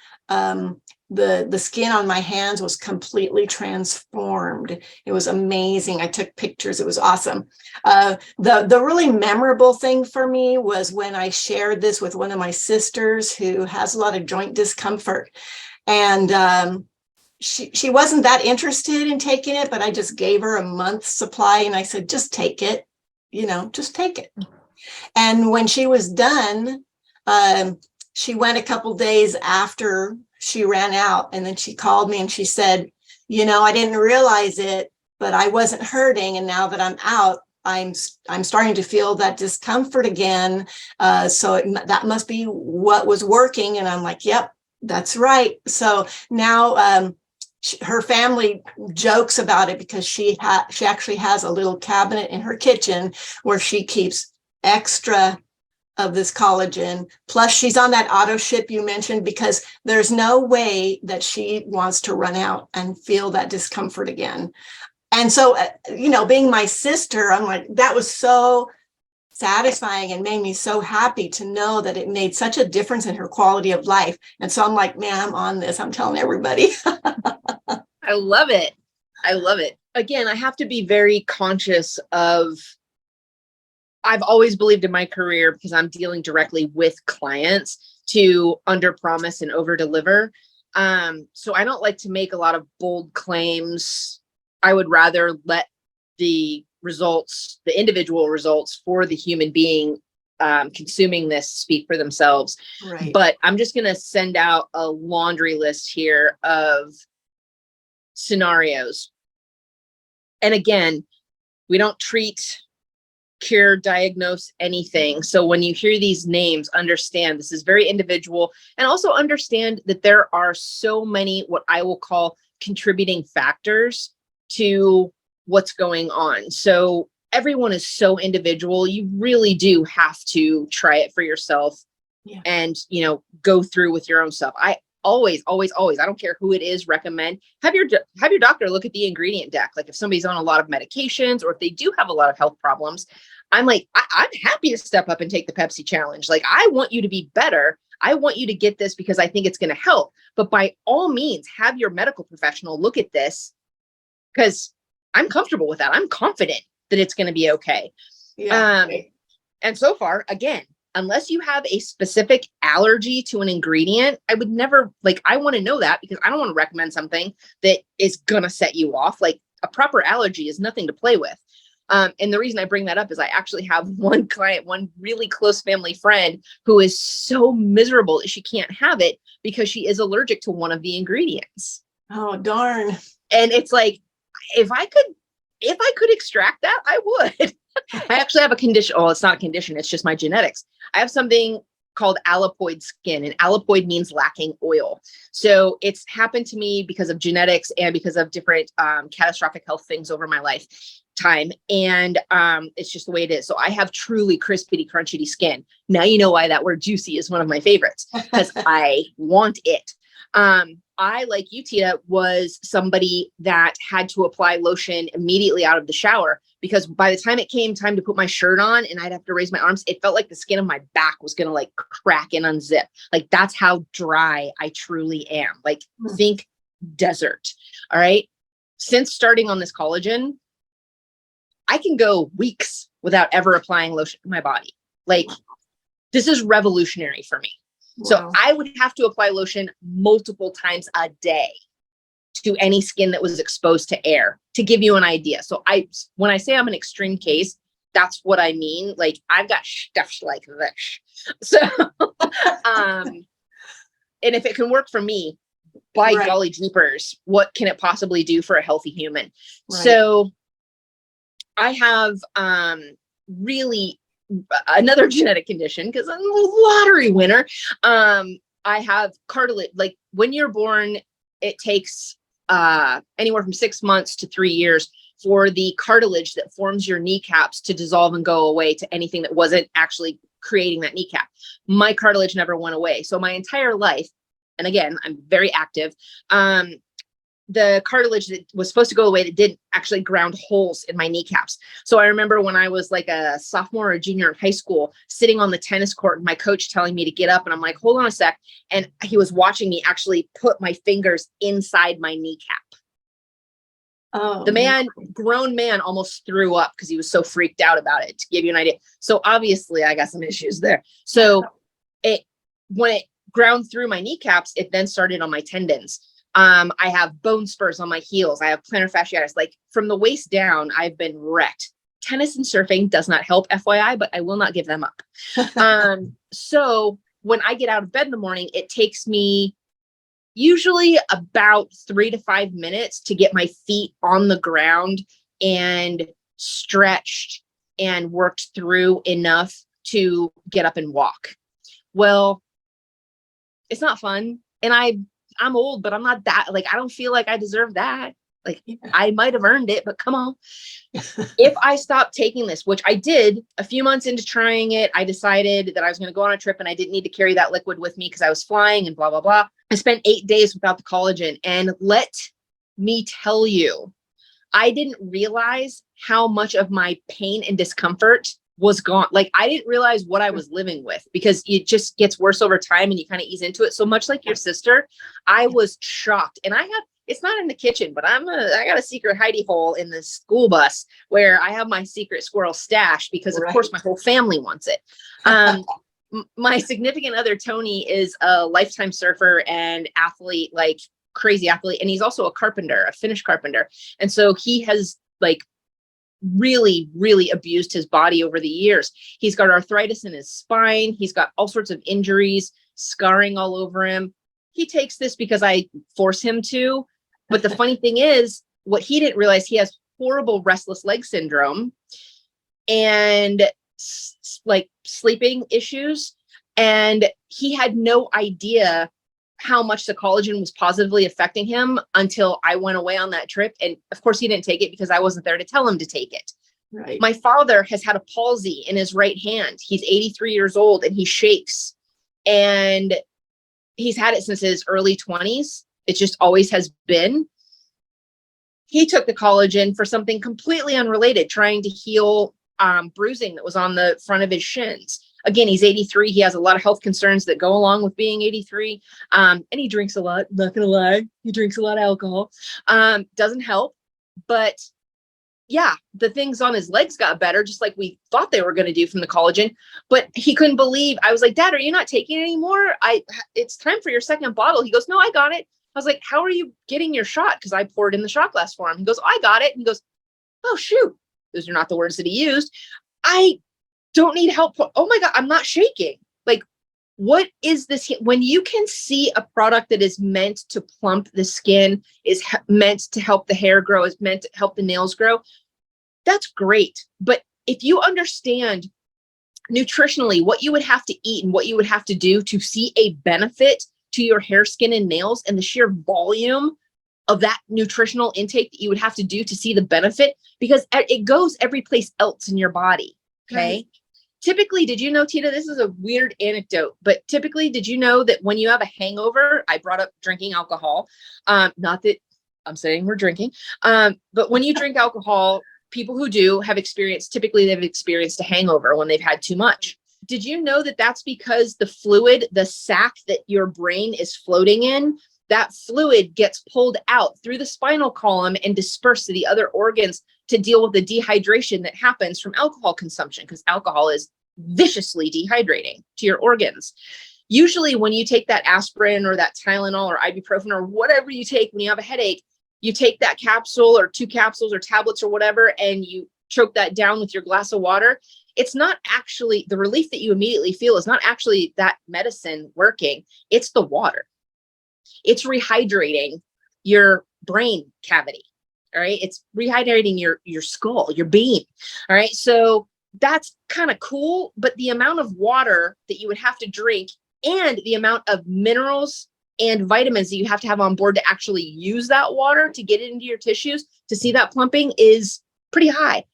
the skin on my hands was completely transformed. It was amazing. I took pictures. It was awesome. The really memorable thing for me was when I shared this with one of my sisters who has a lot of joint discomfort. And she wasn't that interested in taking it, but I just gave her a month's supply and I said, just take it, just take it. And when she was done, she went a couple days after she ran out, and then she called me and she said, I didn't realize it, but I wasn't hurting. And now that I'm out, I'm starting to feel that discomfort again. So that must be what was working. And I'm like, yep, that's right. So now her family jokes about it because she actually has a little cabinet in her kitchen where she keeps extra of this collagen. Plus she's on that auto ship you mentioned, because there's no way that she wants to run out and feel that discomfort again. And so, being my sister, I'm like, that was so satisfying and made me so happy to know that it made such a difference in her quality of life. And so I'm like, man, I'm on this. I'm telling everybody.
I love it. I love it. Again, I have to be very conscious of, I've always believed in my career, because I'm dealing directly with clients, to under promise and over deliver. So I don't like to make a lot of bold claims. I would rather let the results, the individual results for the human being consuming this, speak for themselves.
Right.
But I'm just going to send out a laundry list here of scenarios. And again, we don't treat, cure, diagnose anything. So when you hear these names, understand this is very individual, and also understand that there are so many, what I will call, contributing factors to what's going on. So everyone is so individual. You really do have to try it for yourself.
Yeah.
And, go through with your own stuff. I always, I don't care who it is, recommend have your doctor look at the ingredient deck. Like if somebody's on a lot of medications, or if they do have a lot of health problems, I'm like, I'm happy to step up and take the Pepsi challenge. Like, I want you to be better. I want you to get this because I think it's going to help. But by all means, have your medical professional look at this, because I'm comfortable with that. I'm confident that it's going to be okay.
Yeah.
And so far, again, unless you have a specific allergy to an ingredient, I would never, I want to know that, because I don't want to recommend something that is going to set you off. Like, a proper allergy is nothing to play with. And the reason I bring that up is I actually have one client, one really close family friend, who is so miserable that she can't have it because she is allergic to one of the ingredients.
Oh, darn.
And it's like, if I could extract that, I would. I actually have a condition. Oh, it's not a condition. It's just my genetics. I have something called alopecia skin, and alopecia means lacking oil. So it's happened to me because of genetics and because of different catastrophic health things over my lifetime. And it's just the way it is. So I have truly crispity, crunchy skin. Now you know why that word juicy is one of my favorites, because I want it. I, like you, Tita, was somebody that had to apply lotion immediately out of the shower, because by the time it came time to put my shirt on and I'd have to raise my arms, it felt like the skin of my back was going to crack and unzip. Like, that's how dry I truly am. Like, think desert. All right. Since starting on this collagen, I can go weeks without ever applying lotion to my body. Like, this is revolutionary for me.
Wow.
So I would have to apply lotion multiple times a day to any skin that was exposed to air, to give you an idea. So when I say I'm an extreme case, that's what I mean. Like, I've got stuff like this. So, and if it can work for me, by
Right.
golly jeepers, what can it possibly do for a healthy human?
Right.
So I have really another genetic condition, because I'm a lottery winner. I have cartilage. Like, when you're born, it takes anywhere from 6 months to 3 years for the cartilage that forms your kneecaps to dissolve and go away to anything that wasn't actually creating that kneecap. My cartilage never went away. So my entire life, and again, I'm very active. the cartilage that was supposed to go away that didn't actually ground holes in my kneecaps. So I remember when I was like a sophomore or junior in high school, sitting on the tennis court and my coach telling me to get up. And I'm like, hold on a sec. And he was watching me actually put my fingers inside my kneecap.
Oh,
The grown man almost threw up because he was so freaked out about it, to give you an idea. So obviously I got some issues there. So when it ground through my kneecaps, it then started on my tendons. I have bone spurs on my heels. I have plantar fasciitis. Like from the waist down, I've been wrecked. Tennis and surfing does not help, FYI, but I will not give them up. So when I get out of bed in the morning, it takes me usually about 3 to 5 minutes to get my feet on the ground and stretched and worked through enough to get up and walk. Well, it's not fun. And I'm old, but I'm not that, like, I don't feel like I deserve that. Like I might've earned it, but come on. If I stopped taking this, which I did a few months into trying it, I decided that I was going to go on a trip and I didn't need to carry that liquid with me because I was flying and blah, blah, blah. I spent 8 days without the collagen. And let me tell you, I didn't realize how much of my pain and discomfort was gone. Like I didn't realize what I was living with because it just gets worse over time and you kind of ease into it. So much like your sister, I was shocked. And it's not in the kitchen, but I got a secret hidey hole in the school bus where I have my secret squirrel stash because of course my whole family wants it. My significant other, Tony, is a lifetime surfer and athlete, like crazy athlete. And he's also a carpenter, a Finnish carpenter. And so he has like really, really abused his body over the years. He's got arthritis in his spine. He's got all sorts of injuries, scarring all over him. He takes this because I force him to. But the funny thing is, what he didn't realize, he has horrible restless leg syndrome and like sleeping issues. And he had no idea how much the collagen was positively affecting him until I went away on that trip. And of course he didn't take it because I wasn't there to tell him to take it.
Right.
My father has had a palsy in his right hand. He's 83 years old and he shakes, and he's had it since his early 20s. It just always has been. He took the collagen for something completely unrelated, trying to heal bruising that was on the front of his shins. Again, he's 83. He has a lot of health concerns that go along with being 83. And he drinks a lot. Not gonna lie, he drinks a lot of alcohol. Doesn't help. But yeah, the things on his legs got better, just like we thought they were going to do from the collagen. But he couldn't believe. I was like, Dad, are you not taking it anymore? It's time for your second bottle. He goes, no, I got it. I was like, how are you getting your shot? Because I poured in the shot glass for him. He goes, I got it. And he goes, oh, shoot. Those are not the words that he used. I don't need help. Oh my God, I'm not shaking. Like, what is this? When you can see a product that is meant to plump the skin, is meant to help the hair grow, is meant to help the nails grow, that's great. But if you understand nutritionally what you would have to eat and what you would have to do to see a benefit to your hair, skin, and nails, and the sheer volume of that nutritional intake that you would have to do to see the benefit, because it goes every place else in your body. Okay. Right. Typically, did you know, Tita, this is a weird anecdote, but typically, did you know that when you have a hangover, I brought up drinking alcohol, not that I'm saying we're drinking, but when you drink alcohol, people who do have experienced, typically they've experienced a hangover when they've had too much. Did you know that that's because the fluid, the sac that your brain is floating in, that fluid gets pulled out through the spinal column and dispersed to the other organs to deal with the dehydration that happens from alcohol consumption, because alcohol is viciously dehydrating to your organs. Usually when you take that aspirin or that Tylenol or ibuprofen or whatever you take when you have a headache, you take that capsule or 2 capsules or tablets or whatever, and you choke that down with your glass of water. It's not actually, the relief that you immediately feel is not actually that medicine working. It's the water. It's rehydrating your brain cavity. All right. It's rehydrating your skull, your beam. All right. So that's kind of cool. But the amount of water that you would have to drink and the amount of minerals and vitamins that you have to have on board to actually use that water to get it into your tissues to see that plumping is pretty high.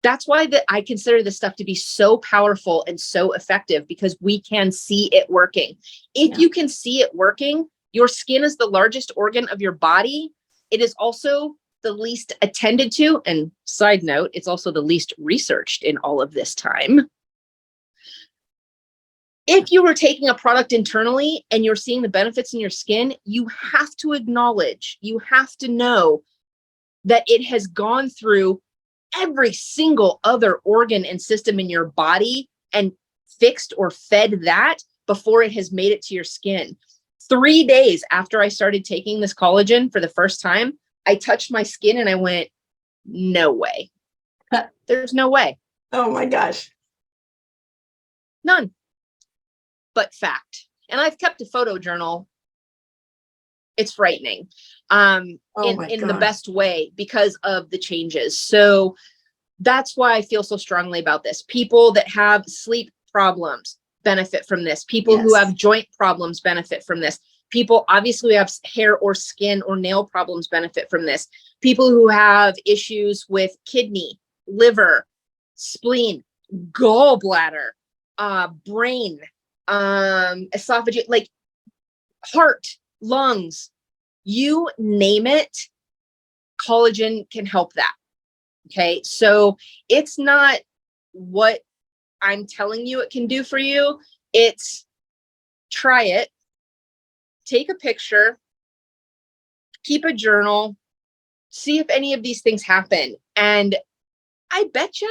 That's why I consider this stuff to be so powerful and so effective, because we can see it working. If you can see it working, your skin is the largest organ of your body. It is also the least attended to, and side note, it's also the least researched in all of this time. If you were taking a product internally and you're seeing the benefits in your skin, you have to acknowledge, you have to know that it has gone through every single other organ and system in your body and fixed or fed that before it has made it to your skin. 3 days after I started taking this collagen for the first time, I touched my skin and I went, no way. There's no way.
Oh my gosh.
None. But fact. And I've kept a photo journal. It's frightening in the best way because of the changes. So that's why I feel so strongly about this. People that have sleep problems benefit from this. People who have joint problems benefit from this. People obviously who have hair or skin or nail problems benefit from this. People who have issues with kidney, liver, spleen, gallbladder, brain, esophagus, like heart, lungs, you name it, collagen can help that. Okay. So it's not what I'm telling you it can do for you. It's try it, take a picture, keep a journal, see if any of these things happen. And I betcha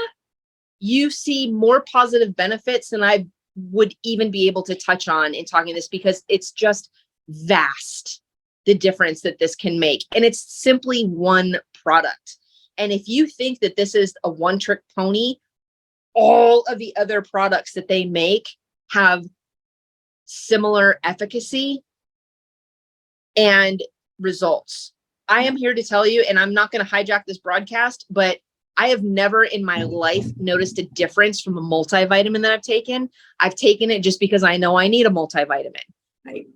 you see more positive benefits than I would even be able to touch on in talking this, because it's just vast, the difference that this can make. And it's simply one product. And if you think that this is a one-trick pony, all of the other products that they make have similar efficacy and results. I am here to tell you, and I'm not going to hijack this broadcast, but I have never in my life noticed a difference from a multivitamin that I've taken. I've taken it just because I know I need a multivitamin.
Right.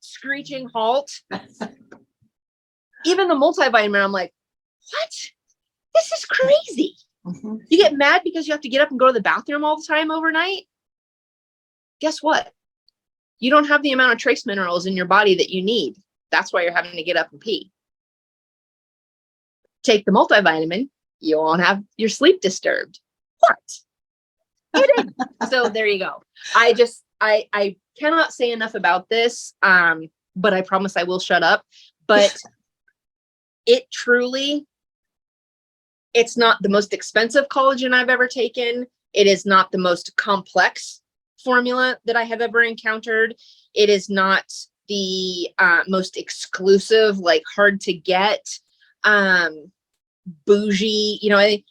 Screeching halt. Even the multivitamin, I'm like, what? This is crazy.
Mm-hmm.
You get mad because you have to get up and go to the bathroom all the time overnight? Guess what? You don't have the amount of trace minerals in your body that you need. That's why you're having to get up and pee. Take the multivitamin, you won't have your sleep disturbed. What? Kidding. So there you go. I cannot say enough about this, but I promise I will shut up. But it truly, it's not the most expensive collagen I've ever taken. It is not the most complex formula that I have ever encountered. It is not the most exclusive, like hard to get, bougie,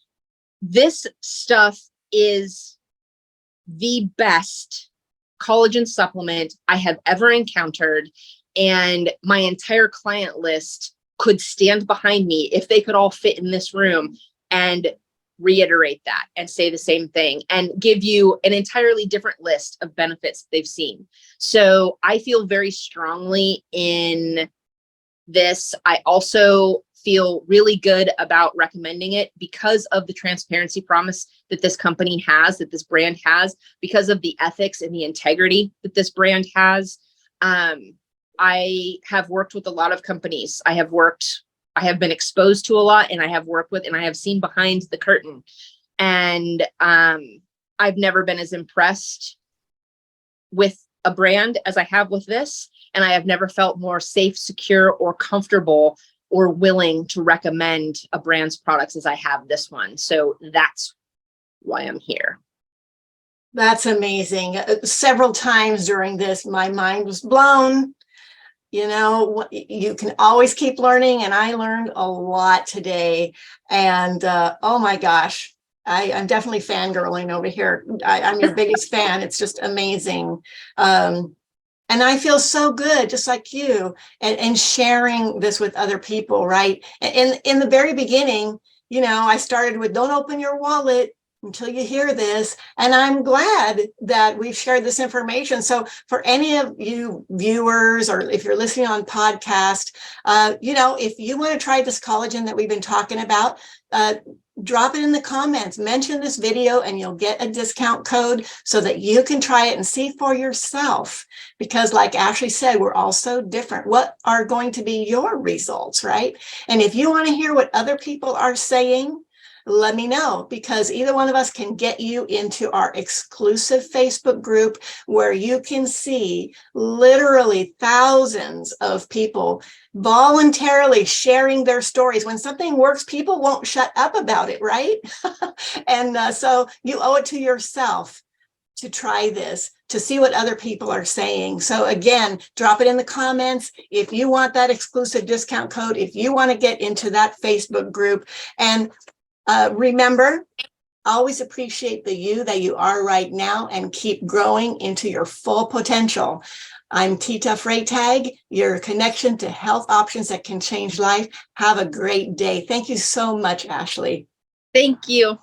this stuff is the best collagen supplement I have ever encountered. And my entire client list could stand behind me if they could all fit in this room and reiterate that and say the same thing and give you an entirely different list of benefits they've seen. So I feel very strongly in this. I also feel really good about recommending it because of the transparency promise that this company has, that this brand has, because of the ethics and the integrity that this brand has. I have worked with a lot of companies. I have been exposed to a lot, and I have worked with, and I have seen behind the curtain. And I've never been as impressed with a brand as I have with this. And I have never felt more safe, secure, or comfortable or willing to recommend a brand's products as I have this one. So that's why I'm here.
That's amazing. Several times during this, my mind was blown. You can always keep learning, and I learned a lot today. And oh my gosh, I'm definitely fangirling over here. I'm your biggest fan. It's just amazing. And I feel so good, just like you, and sharing this with other people, right? And in the very beginning, I started with don't open your wallet until you hear this. And I'm glad that we've shared this information. So for any of you viewers, or if you're listening on podcast, if you want to try this collagen that we've been talking about, drop it in the comments, mention this video, and you'll get a discount code so that you can try it and see for yourself. Because like Ashlee said, we're all so different. What are going to be your results, right? And if you want to hear what other people are saying, let me know, because either one of us can get you into our exclusive Facebook group where you can see literally thousands of people voluntarily sharing their stories. When something works, people won't shut up about it, right? And so you owe it to yourself to try this, to see what other people are saying. So again, drop it in the comments if you want that exclusive discount code, if you want to get into that Facebook group. And remember, always appreciate the you that you are right now and keep growing into your full potential. I'm Tita Freytag, your connection to health options that can change life. Have a great day. Thank you so much, Ashlee.
Thank you.